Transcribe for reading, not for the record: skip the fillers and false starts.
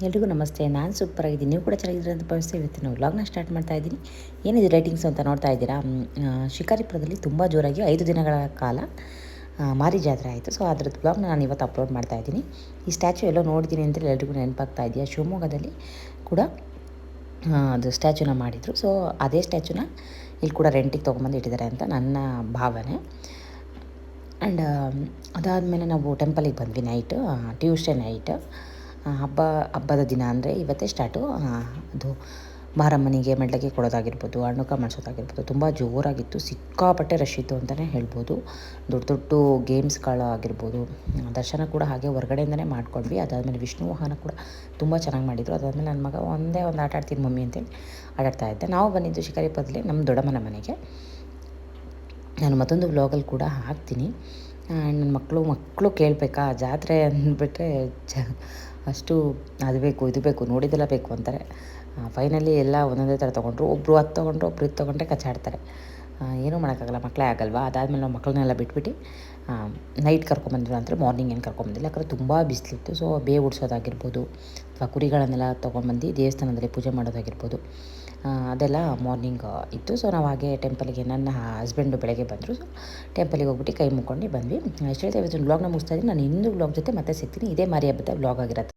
ಎಲ್ರಿಗೂ ನಮಸ್ತೆ. ನಾನು ಸೂಪರಾಗಿದ್ದೀನಿ. ನೀವು ಕೂಡ ಚೆನ್ನಾಗಿದ್ದೀರಿ ಅಂತ ಭಾವಿಸ್ತಾ ಇವತ್ತಿನ ವ್ಲಾಗ್ನ ಸ್ಟಾರ್ಟ್ ಮಾಡ್ತಾ ಇದ್ದೀನಿ. ಏನಿದೆ ರೈಟಿಂಗ್ಸ್ ಅಂತ ನೋಡ್ತಾ ಇದ್ದೀರಾ. ಶಿಕಾರಿಪುರದಲ್ಲಿ ತುಂಬ ಜೋರಾಗಿ 5 ದಿನಗಳ ಕಾಲ ಮಾರಿ ಜಾತ್ರೆ ಆಯಿತು. ಸೊ ಅದ್ರದ್ದು ವ್ಲಾಗ್ನ ನಾನು ಇವತ್ತು ಅಪ್ಲೋಡ್ ಮಾಡ್ತಾ ಇದ್ದೀನಿ. ಈ ಸ್ಟ್ಯಾಚ್ಯೂ ಎಲ್ಲೋ ನೋಡ್ತೀನಿ ಅಂತೇಳಿ ಎಲ್ರಿಗೂ ನೆನಪಾಗ್ತಾ ಇದೆಯಾ. ಶಿವಮೊಗ್ಗದಲ್ಲಿ ಕೂಡ ಅದು ಸ್ಟ್ಯಾಚ್ಯೂನ ಮಾಡಿದರು. ಸೊ ಅದೇ ಸ್ಟ್ಯಾಚ್ಯೂನ ಇಲ್ಲಿ ಕೂಡ ರೆಂಟಿಗೆ ತೊಗೊಂಬಂದು ಇಟ್ಟಿದ್ದಾರೆ ಅಂತ ನನ್ನ ಭಾವನೆ. ಆ್ಯಂಡ್ ಅದಾದಮೇಲೆ ನಾವು ಟೆಂಪಲಿಗೆ ಬಂದ್ವಿ ನೈಟು, ಟ್ಯೂಸ್ಡೇ ನೈಟ್. ಹಬ್ಬದ ದಿನ ಅಂದರೆ ಇವತ್ತೇ ಸ್ಟಾರ್ಟು. ಅದು ಮಾರಮ್ಮನಿಗೆ ಮೆಡ್ಲಕ್ಕೆ ಕೊಡೋದಾಗಿರ್ಬೋದು, ಹಣ್ಣುಕ ಮಾಡಿಸೋದಾಗಿರ್ಬೋದು, ತುಂಬ ಜೋರಾಗಿತ್ತು. ಸಿಕ್ಕಾಪಟ್ಟೆ ರಶ್ ಇತ್ತು ಅಂತಲೇ ಹೇಳ್ಬೋದು. ದೊಡ್ಡ ದೊಡ್ಡ ಗೇಮ್ಸ್ಗಳಾಗಿರ್ಬೋದು. ದರ್ಶನ ಕೂಡ ಹಾಗೆ ಹೊರಗಡೆಯಿಂದನೇ ಮಾಡ್ಕೊಂಡ್ವಿ. ಅದಾದಮೇಲೆ ವಿಷ್ಣು ವಾಹನ ಕೂಡ ತುಂಬ ಚೆನ್ನಾಗಿ ಮಾಡಿದರು. ಅದಾದಮೇಲೆ ನನ್ನ ಮಗ ಒಂದೇ ಒಂದು ಆಟ ಆಡ್ತೀನಿ ಮಮ್ಮಿ ಅಂತೇಳಿ ಆಟಾಡ್ತಾ ಇದ್ದೆ. ನಾವು ಬಂದಿದ್ದು ಶಿಕಾರಿಪುರದಲ್ಲಿ ನಮ್ಮ ದೊಡ್ಡಮ್ಮನ ಮನೆಗೆ. ನಾನು ಮತ್ತೊಂದು ವ್ಲಾಗಲ್ಲಿ ಕೂಡ ಹಾಕ್ತೀನಿ. ನನ್ನ ಮಕ್ಕಳು ಕೇಳಬೇಕಾ ಜಾತ್ರೆ ಅಂದ್ಬಿಟ್ರೆ ಅಷ್ಟು ಅದು ಬೇಕು ಇದು ಬೇಕು ನೋಡಿದೆಲ್ಲ ಬೇಕು ಅಂತಾರೆ. ಫೈನಲಿ ಎಲ್ಲ ಒಂದೊಂದೇ ಥರ ತೊಗೊಂಡ್ರು. ಒಬ್ಬರು ಅದು ತೊಗೊಂಡ್ರು, ಒಬ್ರು ಇದು ತೊಗೊಂಡ್ರೆ ಕಚ್ಚಾಡ್ತಾರೆ. ಏನೂ ಮಾಡೋಕ್ಕಾಗಲ್ಲ, ಮಕ್ಕಳೇ ಆಗಲ್ವಾ. ಅದಾದಮೇಲೆ ನಾವು ಮಕ್ಕಳನ್ನೆಲ್ಲ ಬಿಟ್ಬಿಟ್ಟು ನೈಟ್ ಕರ್ಕೊಂಬಂದ್ವಿ. ಅಂದರೆ ಮಾರ್ನಿಂಗ್ ಏನು ಕರ್ಕೊಂಬಂದಿಲ್ಲ, ಯಾಕಂದರೆ ತುಂಬ ಬಿಸಿಲಿತ್ತು. ಸೊ ಬೇವು ಉಡ್ಸೋದಾಗಿರ್ಬೋದು ಅಥವಾ ಕುರಿಗಳನ್ನೆಲ್ಲ ತೊಗೊಂಡ್ಬಂದು ದೇವಸ್ಥಾನದಲ್ಲಿ ಪೂಜೆ ಮಾಡೋದಾಗಿರ್ಬೋದು, ಅದೆಲ್ಲ ಮಾರ್ನಿಂಗ್ ಇತ್ತು. ಸೊ ನಾವು ಹಾಗೆ ಟೆಂಪಲಿಗೆ, ನನ್ನ ಹಸ್ಬೆಂಡು ಬೆಳಗ್ಗೆ ಬಂದರು. ಸೊ ಟೆಂಪಲಿಗೆ ಹೋಗ್ಬಿಟ್ಟು ಕೈ ಮುಕ್ಕೊಂಡು ಬಂದ್ವಿ. ಇಷ್ಟು ಹೇಳ್ತಾ ಇವತ್ತಿನ ವ್ಲಾಗ್ನ ಮುಗಿಸ್ತಾ ಇದ್ದೀನಿ. ನಾನು ಇನ್ನೊಂದು ವ್ಲಾಗ್ ಜೊತೆ ಮತ್ತೆ ಸಿಗ್ತೀನಿ. ಇದೇ ಮಾರಿ ಹಬ್ಬದ ವ್ಲಾಗ್ ಆಗಿರುತ್ತೆ.